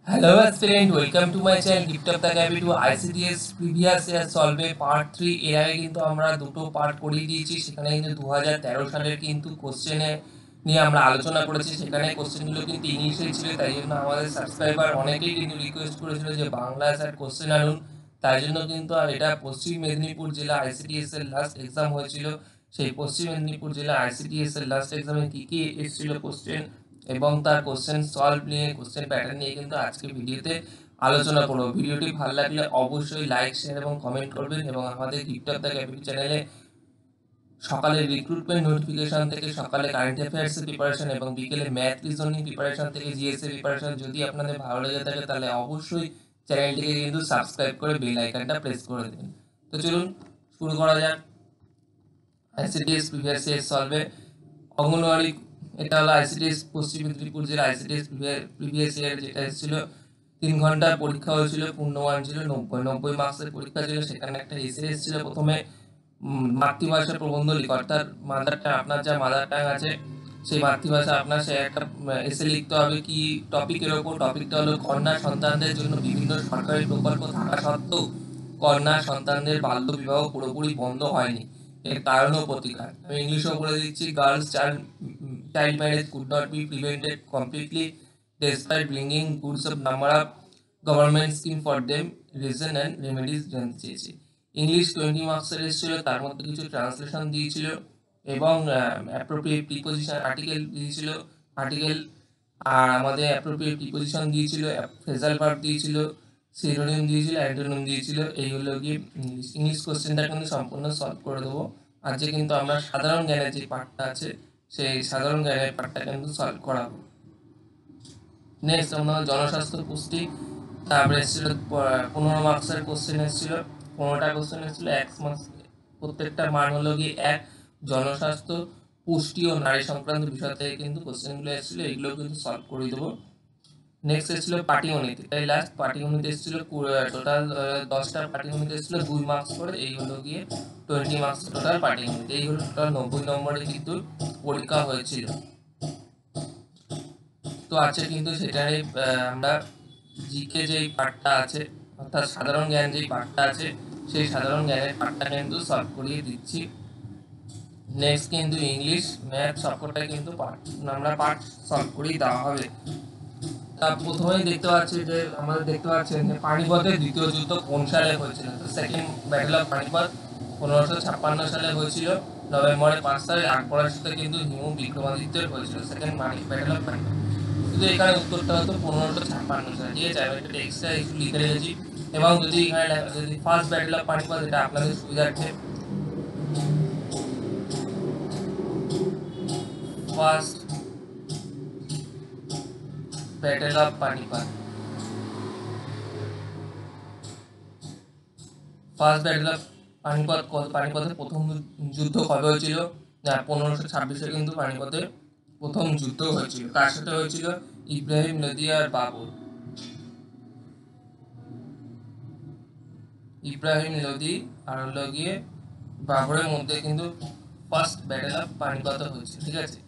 Hello aspirant, welcome to my channel Gift of the Gap to ICDS previous year solve part 3 এর আগে কিন্তু আমরা দুটো part করিয়ে দিয়েছি। সেখানে কিন্তু 2013 সালের কিন্তু কোশ্চেনে নিয়ে আমরা আলোচনা করেছি। সেখানে কোশ্চেনগুলো কিন্তু ইংলিশে ছিল, তাই জন্য আমাদের সাবস্ক্রাইবার অনেকেই কিন্তু রিকোয়েস্ট করেছিল যে বাংলা স্যার কোশ্চেন আনুন। তাই জন্য কিন্তু আর এটা পশ্চিম মেদিনীপুর জেলা ICDS এর লাস্ট এক্সাম হয়েছিল। সেই পশ্চিম মেদিনীপুর জেলা ICDS এর লাস্ট এক্সামে কি কি এসেছিল কোশ্চেন এবং তার কোশ্চেন সলভ নিয়ে, কোশ্চেন প্যাটার্ন নিয়ে কিন্তু আজকে ভিডিওতে আলোচনা করব। ভিডিওটি ভালো লাগলে অবশ্যই লাইক, শেয়ার এবং কমেন্ট করবেন এবং আমাদের গিফট অফ দ্য ক্যাপিটাল চ্যানেলে সকালে রিক্রুটমেন্ট নোটিফিকেশন থেকে সকালে কারেন্ট অ্যাফেয়ার্স এর প্রিপারেশন এবং বিকেলে ম্যাথ রিজনিং প্রিপারেশন থেকে জিএস এর প্রিপারেশন যদি আপনাদের ভালো লেগে থাকে তাহলে অবশ্যই চ্যানেলটিকে কিন্তু সাবস্ক্রাইব করে বেল আইকনটা প্রেস করে দেবেন। তো চলুন শুরু করা যাক। আইসিডিএস প্রিভিয়াস ইয়ার সলভে অঙ্গনওয়াড়ি, এটা হলো আইসিডিএস পশ্চিম মেদিনীপুর জেলা আইসিডিএস প্রিভিয়াস ইয়ার যেটা এসেছিল 3 ঘন্টার পরীক্ষা হয়েছিল, পূর্ণমান ছিল 90 মার্কসের পরীক্ষা ছিল। সেখানে একটা এসে এসেছিল প্রথমে মাতৃভাষা প্রবন্ধ লিখ, অর্থাৎ মাদার টাং, আপনার যা মাদার টাং আছে সেই মাতৃভাষা আপনার সে একটা এসে লিখতে হবে। কি টপিকের ওপর? টপিকটা হলো কন্যা সন্তানদের জন্য বিভিন্ন সরকারি প্রকল্প থাকা সত্ত্বেও কন্যা সন্তানদের বাল্য বিবাহ পুরোপুরি বন্ধ হয়নি, এর কারণ ও প্রতিকার। আমি ইংলিশেও বলে দিচ্ছি। Girls child marriage could not be prevented completely despite bringing goods of number of government scheme for them, reason and remedies জানতে চেয়েছি। ইংলিশ 20 মার্কসের এসেছিল, তার মধ্যে কিছু ট্রান্সলেশন দিয়েছিল এবং অ্যাপ্রোপ্রিয়েট প্রিপোজিশন আর্টিকেল দিয়েছিল। আর্টিকেল আর আমাদের অ্যাপ্রোপ্রিয়েট প্রিপোজিশন দিয়েছিল, ফ্রেজাল ভার্ব দিয়েছিল, সিনোনিম দিয়েছিল, অ্যান্টোনিম দিয়েছিল। এইগুলো গিয়ে ইংলিশ কোশ্চেনটা কিন্তু সম্পূর্ণ সলভ করে দেবো। আজকে কিন্তু আমরা সাধারণ জ্ঞানের যে পার্টটা আছে সেই সাধারণ জ্ঞানের পার্টটা কিন্তু সলভ করাবো। নেক্সট আমরা জনস্বাস্থ্য পুষ্টি, তারপরে এসেছিল 15 মার্কসের কোশ্চেন এসেছিল। 15টা কোশ্চেন এসেছিল, 1 মার্কস প্রত্যেকটা মান হলো গিয়ে 1। জনস্বাস্থ্য, পুষ্টি ও নারী সংক্রান্ত বিষয় থেকে কিন্তু কোশ্চেনগুলো এসেছিল, এগুলো কিন্তু সলভ করে দেবো। নেক্সট এসেছিল পাটিগণিত, এটাই লাস্ট। পাটিগণিত এসেছিল টোটাল 10টা পাটিগণিত এসেছিল 2 মার্কস করে, এই হলো গিয়ে 20 মার্কস টোটাল পাটিগণিত। এই হলো টোটাল 90 নম্বরে কিন্তু পরীক্ষা হয়েছিল। তো আছে কিন্তু সেটারই আমরা জিকে যেই পার্টটা আছে, অর্থাৎ সাধারণ জ্ঞান যেই পার্টটা আছে সেই সাধারণ জ্ঞানের পার্টটা কিন্তু সলভ করিয়ে দিচ্ছি। নেক্সট কিন্তু ইংলিশ, ম্যাথ সবকটা কিন্তু আমরা পার্ট সলভ করিয়ে দেওয়া হবে। তা প্রথমেই দেখতে পাচ্ছি যে আমাদের দেখতে পাচ্ছেন যে পানিপথের দ্বিতীয় যুদ্ধ কোন সালে হয়েছিল। তো সেকেন্ড ব্যাটল অফ পানিপথ 1556 সালে হয়েছিল, নভেম্বরের 5 তারিখ। আকবরের সাথে কিন্তু হিমু বিক্রমাদিত্যের হয়েছিল সেকেন্ড ব্যাটল অফ পানিপথ। কিন্তু এখানে উত্তরটা হতো 1556 সালে। ঠিক আছে, আমি একটা এক্সট্রা একটু লিখে রেখেছি। এবং যদি এখানে যদি ফার্স্ট ব্যাটল অফ পানিপথ, এটা আপনাদের সুবিধার্থে first battle of Panipat, first battle of Panipat, পানিপথের প্রথম যুদ্ধ কবে হয়েছিল? না, 1526-এ কিন্তু পানিপথে প্রথম যুদ্ধ হয়েছিল। কার সাথে হয়েছিল? ইব্রাহিম লোদি আর বাবর। ইব্রাহিম লোদি আর হলো গিয়ে বাবরের মধ্যে কিন্তু ফার্স্ট ব্যাটল অফ পানিপথ হয়েছিল। ঠিক আছে।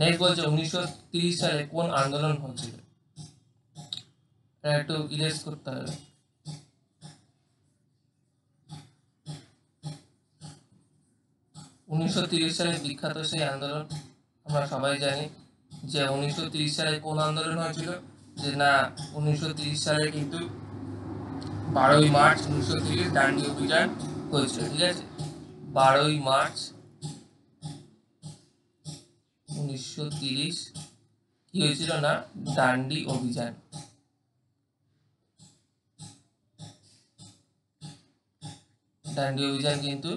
নেক্সট বলছে 1930 সালে কোন আন্দোলন হয়েছিল? একটু ইরেজ করতে হবে। 1930 সালে বিখ্যাত সেই আন্দোলন আমরা সবাই জানি যে 1930 সালে কোন আন্দোলন হয়েছিল। যে না, 1930 সালে কিন্তু 12ই মার্চ 1930 ডান্ডি অভিযান হয়েছিল। ঠিক আছে, 12ই মার্চ 1930 কি হয়েছিল? না, ডান্ডি অভিযান। ডান্ডি অভিযান কিন্তু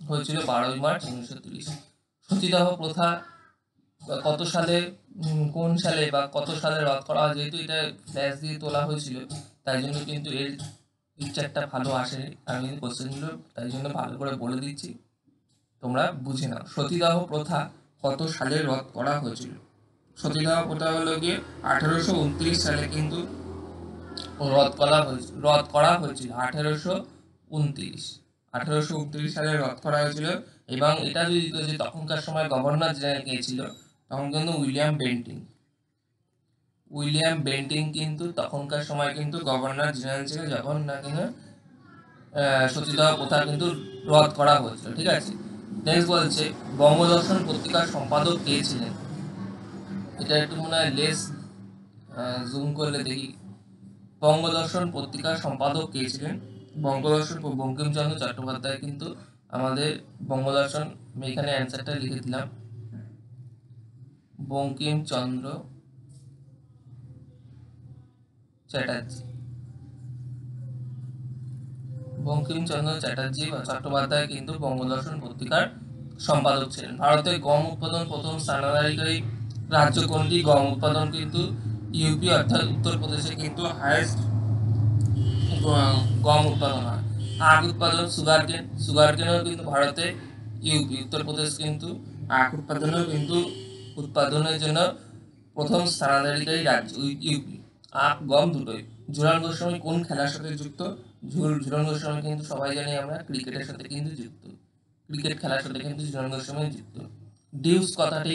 হয়েছিল 12ই মার্চ 1930। সতীদাহ প্রথা কত সালে, কোন সালে বা কত সালে রদ করা হয়? যেহেতু এটা ফ্ল্যাশ দিয়ে তোলা হয়েছিল তাই জন্য কিন্তু এর পিকচারটা ভালো আসেনি। আমি কিন্তু কোশ্চেনগুলো তাই জন্য ভালো করে বলে দিচ্ছি, তোমরা বুঝে নাও। সতীদাহ প্রথা কত সালে রদ করা হয়েছিল? সতীদাহ প্রথা হলো গিয়ে 1829 সালে কিন্তু রদ করা হয়েছিল। 1829 সালে রদ করা হয়েছিল। এবং এটা যদি যে তখনকার সময় গভর্নর জেনারেল কে ছিল, তখন কিন্তু উইলিয়াম বেন্টিং। উইলিয়াম বেন্টিং কিন্তু তখনকার সময় কিন্তু গভর্নর জেনারেল ছিল, যখন না কিনা সতীদাহ প্রথা কিন্তু রদ করা হয়েছিল। ঠিক আছে, নেক্সট বলছে বঙ্গদর্শন পত্রিকার সম্পাদক কে ছিলেন? এটা একটু মনে হয় লেস জুম করলে দেখি। বঙ্গদর্শন পত্রিকার সম্পাদক কে ছিলেন? বঙ্গদর্শন বঙ্কিমচন্দ্র চট্টোপাধ্যায় কিন্তু আমাদের বঙ্গদর্শন, আমি এখানে অ্যান্সারটা লিখে দিলাম, বঙ্কিমচন্দ্র চ্যাটার্জি। বঙ্কিমচন্দ্র চ্যাটার্জি বা চট্টোপাধ্যায় কিন্তু বঙ্গদর্শন পত্রিকার সম্পাদক ছিলেন। ভারতে গম উৎপাদন প্রথম স্থানাধিকারী রাজ্য কোনটি? গম উৎপাদন কিন্তু ইউপি অর্থাৎ উত্তরপ্রদেশে কিন্তু হাইয়েস্ট গম উৎপাদন হয়। আখ উৎপাদন, সুগারকেনও কিন্তু ভারতে ইউপি উত্তরপ্রদেশ কিন্তু আখ উৎপাদনেও কিন্তু উৎপাদনের জন্য প্রথম স্থানাধিকারী রাজ্য ইউপি। আখ গম দুটোই। ঝুলন গোস্বামী কোন খেলার সাথে যুক্ত? ঝুলন গোস্বামী কিন্তু সবাই জানি আমরা ক্রিকেটের সাথে কিন্তু যুক্ত, ক্রিকেট খেলার সাথে কিন্তু ঝুলন গোস্বামী যুক্ত। ডিউস কথাটি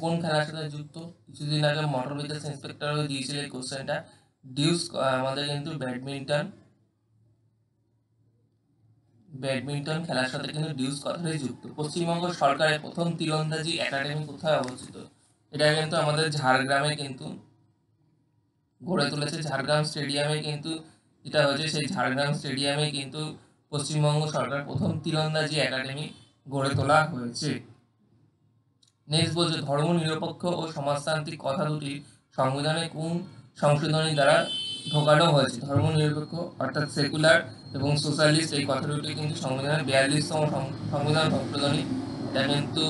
কোন খেলার সাথে যুক্ত? কিছুদিন আগে মোটর ভেহিকলস ইন্সপেক্টর হয়ে দিয়েছিল এই কোশ্চেনটা। ডিউস আমাদের কিন্তু ব্যাডমিন্টন খেলার সাথে কিন্তু ডিউস কথাটাই যুক্ত। পশ্চিমবঙ্গ সরকারের প্রথম তীরন্দাজি একাডেমি কোথায় অবস্থিত? এটা কিন্তু আমাদের ঝাড়গ্রামে কিন্তু গড়ে তুলেছে। ঝাড়গ্রাম স্টেডিয়ামে কিন্তু যেটা হয়েছে, সেই ঝাড়গ্রাম স্টেডিয়ামে কিন্তু পশ্চিমবঙ্গ সরকার প্রথম তীরন্দাজি একাডেমি গড়ে তোলা হয়েছে। নেক্সট বলছে ধর্ম নিরপেক্ষ ও সমাজতান্ত্রিক কথা দুটি সংবিধানে কোন সংশোধনী দ্বারা ঢোকানো হয়েছে? ধর্ম নিরপেক্ষ অর্থাৎ সেকুলার এবং সোশ্যালিস্ট, এই কথা দুটি কিন্তু সংবিধানের 42তম সংবিধান সংশোধনী। এটা কিন্তু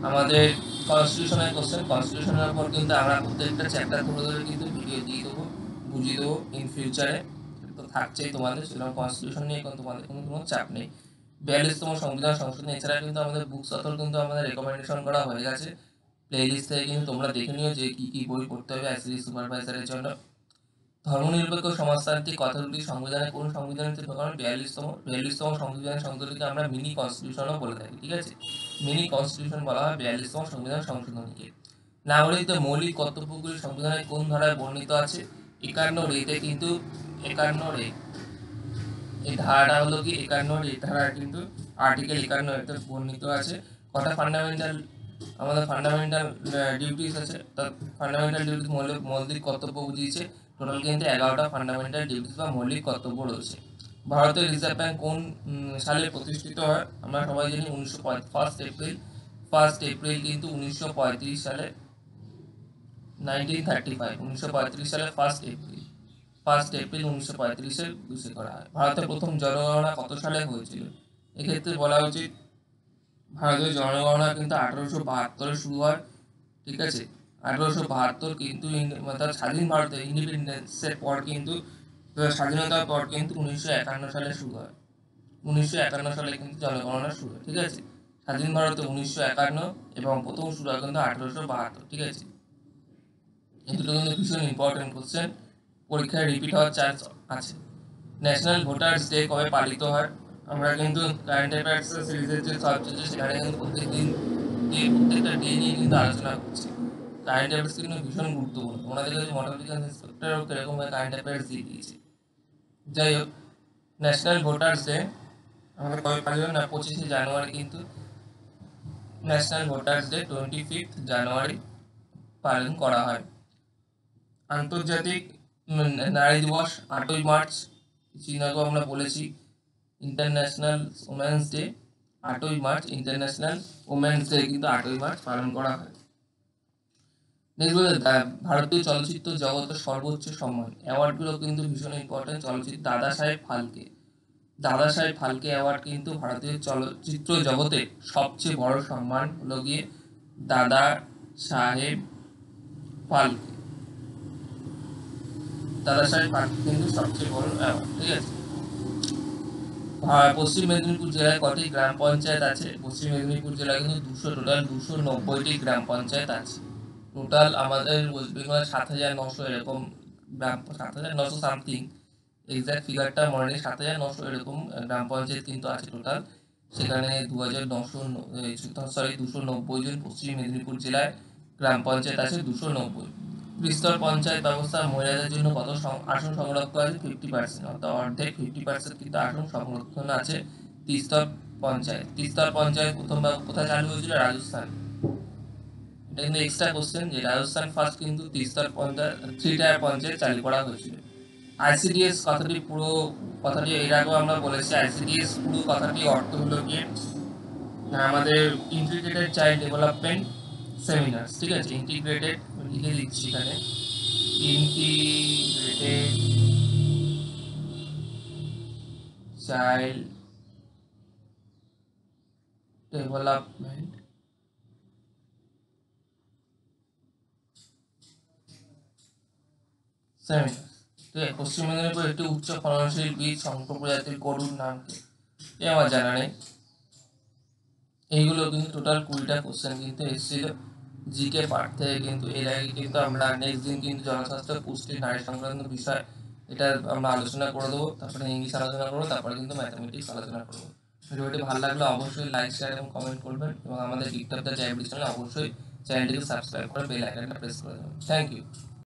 আমাদের কনস্টিটিউশনের কোশ্চেন। কনস্টিটিউশনের উপর কিন্তু আমরা প্রত্যেকটা চ্যাপ্টার ধরে ধরে কিন্তু ভিডিও দিয়ে দেবো, বুঝিয়ে দেবো ইন ফিউচারে, তো থাকছেই তোমাদের। সেরকম কনস্টিটিউশন নিয়ে এখন তোমাদের কোনো চাপ নেই। 42তম সংবিধান সংশোধনী। এছাড়া কিন্তু আমাদের বুকস অথর কিন্তু আমাদের রেকমেন্ডেশন করা হয়ে গেছে প্লেলিস্ট থেকে, কিন্তু তোমরা দেখে নিও যে কি কি বই পড়তে হবে আইসিডি সুপারভাইজারের জন্য। ধর্মনিরপেক্ষ সমাজতান্ত্রিক কথা দুটি সংবিধানে কোন সংবিধানে ঢোকানো? 42তম সংবিধান সংশোধনীকে আমরা মিনি কনস্টিটিউশনও বলে থাকি। ঠিক আছে, মিনি কনস্টিটিউশন বলা হয় 42তম সংবিধান সংশোধনীকে। নাগরিকদের মৌলিক কর্তব্যগুলি সংবিধানের কোন ধারায় বর্ণিত আছে? 51 রেতে কিন্তু 51 এই ধারাটা হলো কি 51 এই ধারায় কিন্তু আর্টিকেল 51 এতে বর্ণিত আছে। কটা ফান্ডামেন্টাল আমাদের ফান্ডামেন্টাল ডিউটিস আছে, ফান্ডামেন্টাল ডিউটিস মৌলিক কর্তব্য বুঝিয়েছে। টোটাল কিন্তু 11টা ফান্ডামেন্টাল ডিউটিস বা মৌলিক কর্তব্য রয়েছে। ভারতের রিজার্ভ ব্যাংক কোন সালে প্রতিষ্ঠিত হয়? আমরা সবাই জানি 1 এপ্রিল কিন্তু 1935 সালে 1935 সালে 1 এপ্রিল ঘোষিত করা হয়। ভারতের প্রথম জনগণনা কত সালে হয়েছিল? এক্ষেত্রে বলা উচিত ভারতের জনগণনা কিন্তু 1872 শুরু হয়। ঠিক আছে, 1872 কিন্তু অর্থাৎ স্বাধীন ভারতের ইন্ডিপেন্ডেন্সের পর কিন্তু স্বাধীনতার পর কিন্তু 1951 সালে শুরু হয়। 1951 সালে কিন্তু জনগণনা শুরু হয়। ঠিক আছে, স্বাধীন ভারতে 1951 এবং প্রথম শুরু হয় কিন্তু 1872। ঠিক আছে, এই দুটো কিন্তু ভীষণ ইম্পর্টেন্ট কোশ্চেন, পরীক্ষায় রিপিট হওয়ার চান্স আছে। ন্যাশনাল ভোটার্স ডে কবে পালিত হয়? আমরা কিন্তু কারেন্ট অ্যাফেয়ার্স সিরিজের যে সাবজেক্ট সেখানে কিন্তু প্রত্যেকটা ডে নিয়ে কিন্তু আলোচনা করছি। কারেন্ট অ্যাফেয়ার্স কিন্তু ভীষণ গুরুত্বপূর্ণ। তোমরা দেখে মোটর ভেহিকল ইন্সপেক্টরও কিরকম কারেন্ট অ্যাফেয়ার্স দিয়ে দিয়েছে। যাই হোক, ন্যাশনাল ভোটার্স ডে আমাদের কবে পালিত হয়? না 25শে জানুয়ারি কিন্তু ন্যাশনাল ভোটার্স ডে 25 জানুয়ারি পালন করা হয়। আন্তর্জাতিক নারী দিবস 8ই মার্চ, চিনাগো আমরা বলেছি। ইন্টারন্যাশনাল ওমেন্স ডে 8ই মার্চ, ইন্টারন্যাশনাল ওমেন্স ডে কিন্তু 8ই মার্চ পালন করা হয়। ভারতীয় চলচ্চিত্র জগতের সর্বোচ্চ সম্মান অ্যাওয়ার্ডগুলো কিন্তু ভীষণ ইম্পর্টেন্ট। চলচ্চিত্র দাদা সাহেব ফালকে অ্যাওয়ার্ড কিন্তু ভারতীয় চলচ্চিত্র জগতে সবচেয়ে বড় সম্মান হলো গিয়ে দাদা সাহেব ফালকে। কিন্তু সবচেয়ে বড় অ্যাওয়ার্ড। ঠিক আছে, পশ্চিম মেদিনীপুর জেলায় কটি গ্রাম পঞ্চায়েত আছে? পশ্চিম মেদিনীপুর জেলায় কিন্তু টোটাল 290টি গ্রাম পঞ্চায়েত আছে। টোটাল আমাদের ওয়েস্ট বেঙ্গল 7,900 এরকম গ্রাম, 7,900 সামথিং, এক্সাক্ট ফিগারটা মনে নেই, 7,900 এরকম গ্রাম পঞ্চায়েত কিন্তু আছে টোটাল। সেখানে 290 জন পশ্চিম মেদিনীপুর জেলায় গ্রাম পঞ্চায়েত আছে 290। ত্রিস্তর পঞ্চায়েত ব্যবস্থায় মহিলাদের জন্য কত আসন সংরক্ষণ আছে? 50%, অর্থাৎ অর্ধেক 50% কিন্তু আসন সংরক্ষণ আছে ত্রিস্তর পঞ্চায়েত। ত্রিস্তর পঞ্চায়েত প্রথমবার কোথায় চালু হয়েছিল? রাজস্থান। এটা কিন্তু এক্সট্রা কোশ্চেন যে রাজস্থান ফার্স্ট কিন্তু ত্রিস্তর পঞ্চায়েত 3 টায়ার পঞ্চায়েত চালু করা হয়েছিল। আইসিডিএস কথাটি এর আগেও আমরা বলেছি। আইসিডিএস পুরো কথাটি অর্থ হলো গিয়ে আমাদের ইন্টিগ্রেটেড চাইল্ড ডেভেলপমেন্ট সেমিনার, ঠিক আছে? ইন্টিগ্রেটেড লিখে দিচ্ছি এখানে, ইন্টিগ্রেটেড চাইল্ড ডেভেলপমেন্ট সেমিনার। ঠিক আছে, পশ্চিম মেদিনীপুর একটি উচ্চ ফলনশীল বীজ শঙ্কর প্রজাতির গরুর নাম কি? এ আমার জানা নেই। এইগুলো কিন্তু টোটাল 20টা কোশ্চেন কিন্তু এসেছিল জিকে পার্ট থেকে। কিন্তু এর আগে কিন্তু আমরা নেক্সট দিন কিন্তু জনস্বাস্থ্য, পুষ্টি, নারী সংক্রান্ত বিষয় এটা আমরা আলোচনা করে দেবো, তারপরে ইংলিশ আলোচনা করবো, তারপরে কিন্তু ম্যাথামেটিক্স আলোচনা করবো। ভিডিওটি ভালো লাগলে অবশ্যই লাইক, শেয়ার এবং কমেন্ট করবেন, এবং আমাদের গিফট অফ দ্য চ্যানেল অবশ্যই চ্যানেলটিকে সাবস্ক্রাইব করে বেল আইকনটা প্রেস করে দেবেন। Thank you.